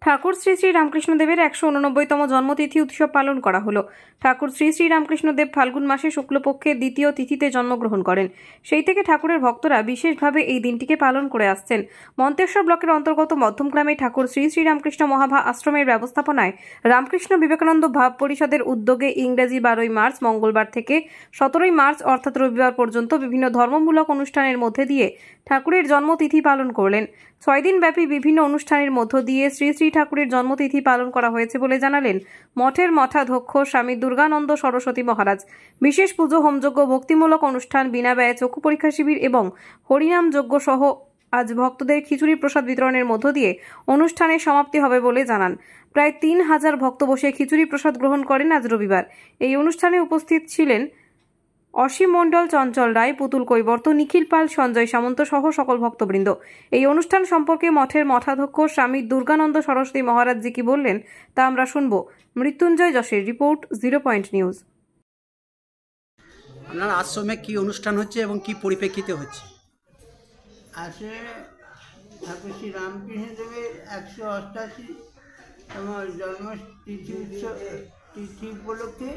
ঠাকুর শ্রী শ্রী রামকৃষ্ণদেবের 189তম জন্মতিথি উৎসব পালন করা হলো। ঠাকুর শ্রী শ্রী রামকৃষ্ণদেব ফাল্গুন মাসে শুক্লপক্ষের দ্বিতীয় তিথিতে জন্মগ্রহণ করেন। সেই থেকে ঠাকুরের ভক্তরা বিশেষভাবে এই দিনটিকে পালন করে আসছেন। মন্তেশ্বর ব্লকের অন্তর্গত মধ্যমগ্রামে ঠাকুর শ্রী শ্রী রামকৃষ্ণ মহাভা আশ্রমের ব্যবস্থাপনায় রামকৃষ্ণ বিবেকানন্দ ভাব পরিষদের উদ্যোগে ইংরেজি 12ই মার্চ মঙ্গলবার থেকে 17ই মার্চ অর্থাৎ রবিবার পর্যন্ত বিভিন্ন ধর্মমূলক অনুষ্ঠানের মধ্যে দিয়ে ঠাকুরের জন্মতিথি পালন করলেন। 6 দিন ব্যাপী বিভিন্ন অনুষ্ঠানের মধ্য দিয়ে শ্রী শ্রী ঠাকুরের জন্মতিথি পালন করা হয়েছে বলে জানালেন মঠের মঠাধ্যক্ষ স্বামী দুর্গানন্দ সরস্বতী মহারাজ। বিশেষ পুজো, হোমযজ্ঞ, ভক্তিমূলক অনুষ্ঠান, বিনা ব্যয়ে চক্ষু পরীক্ষা শিবির এবং হরিনাম যজ্ঞ সহ আজ ভক্তদের খিচুড়ি প্রসাদ বিতরণের মধ্য দিয়ে অনুষ্ঠানের সমাপ্তি হবে বলে জানান। প্রায় 3000 ভক্ত বসে খিচুড়ি প্রসাদ গ্রহণ করেন আজ রবিবার। এই অনুষ্ঠানে উপস্থিত ছিলেন অসীম মণ্ডল, চঞ্চল রায়, পুতুল কৈবর্ত, নিখিল পাল, সঞ্জয় সামন্ত সহ সকল ভক্তবৃন্দ। এই অনুষ্ঠান সম্পর্কে মঠের মঠাধ্যক্ষ স্বামী দুর্গানন্দ সরস্বতী মহারাজ জি কি বললেন তা আমরা শুনব। মৃত্যুঞ্জয় যশের রিপোর্ট, 0 পয়েন্ট নিউজ। আপনার আশ্রমে কি অনুষ্ঠান হচ্ছে এবং কি পরিপ্রেক্ষিতে হচ্ছে? আজকে ঠাকুর শ্রী রামকৃষ্ণদেবের 188তম জন্মতিথি তিথি উপলক্ষে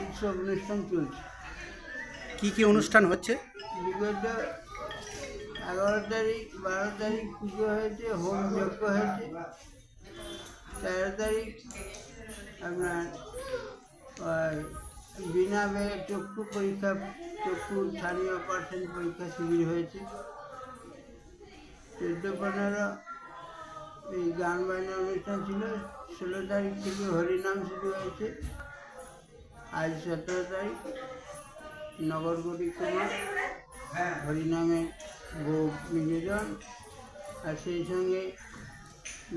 উৎসব অনুষ্ঠান চলছে। কি কি অনুষ্ঠান হচ্ছে? বিগত 11 তারিখ 12 তারিখ পুজো হয়েছে, হোম যজ্ঞ হয়েছে। 13 তারিখ আপনার বিনা ব্যয়ে চক্ষু পরীক্ষা, চক্ষু স্থানীয় অপারেশন পরীক্ষা শিবির হয়েছে। 14-15 এই গান বাজনা অনুষ্ঠান ছিল। 16 তারিখ থেকে হরিনাম শুরু হয়েছে। আজ 17 তারিখ নগর পরিক্রমা, হরিনামে ভোগ নিবেদন, আর সেই সঙ্গে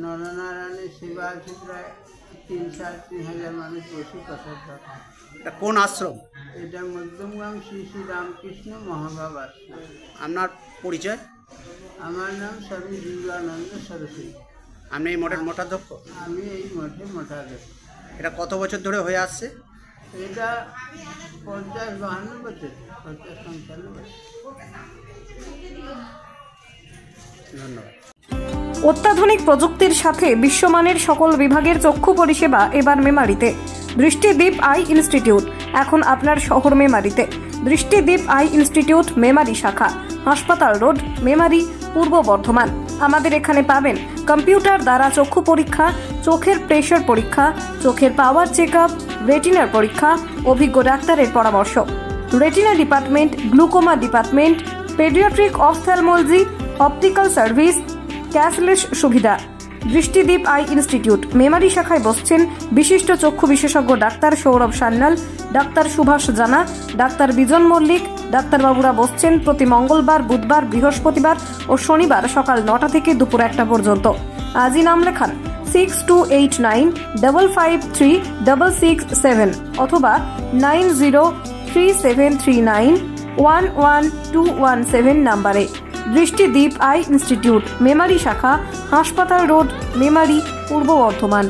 নরনারায়ণের সেবা আছে। প্রায় 3,000 মানুষ বসে প্রসাদ পায়। এটা কোন আশ্রম? এটা মধ্যমগ্রাম শ্রী শ্রী রামকৃষ্ণ মহাভাব আশ্রম। আপনার পরিচয়? আমার নাম স্বামী দুর্গানন্দ সরস্বতী। আপনি এই মঠের মঠাধ্যক্ষ? আমি এই মঠের মঠাধ্যক্ষ। এটা কত বছর ধরে হয়ে আসছে? এটা 50-52 বছর, 50-55 বছর। ধন্যবাদ। অত্যাধুনিক প্রযুক্তির সাথে বিশ্বমানের সকল বিভাগের চক্ষু পরিষেবা এবার মেমারিতে। দৃষ্টিদীপ আই ইনস্টিটিউট এখন আপনার শহর মেমারিতে। দৃষ্টিদীপ আই ইনস্টিটিউট মেমারি শাখা, হাসপাতাল রোড, মেমারি, পূর্ব বর্ধমান। আমাদের এখানে পাবেন কম্পিউটার দ্বারা চক্ষু পরীক্ষা, চোখের প্রেশার পরীক্ষা, চোখের পাওয়ার চেক আপ, রেটিনার পরীক্ষা, অভিজ্ঞ ডাক্তারের পরামর্শ, retina department, glaucoma department, paediatric ophthalmology, optical service, cashless সুবিধা। দৃষ্টিদীপ আই ইনস্টিটিউট মেমারি শাখায় বসছেন বিশিষ্ট চক্ষু বিশেষজ্ঞ ডাক্তার সৌরভ সান্যাল, ডাক্তার সুভাষ জানা, ডাক্তার বিজন মল্লিক। ডাক্তারবাবুরা বসছেন প্রতি মঙ্গলবার, বুধবার, বৃহস্পতিবার ও শনিবার সকাল 9টা থেকে দুপুর 1টা পর্যন্ত। আজই নাম লেখান 6289553667 অথবা 9037391117 নম্বরে। দৃষ্টিদীপ আই ইনস্টিটিউট মেমারি শাখা, হাসপাতাল রোড, মেমারি, পূর্ব বর্ধমান।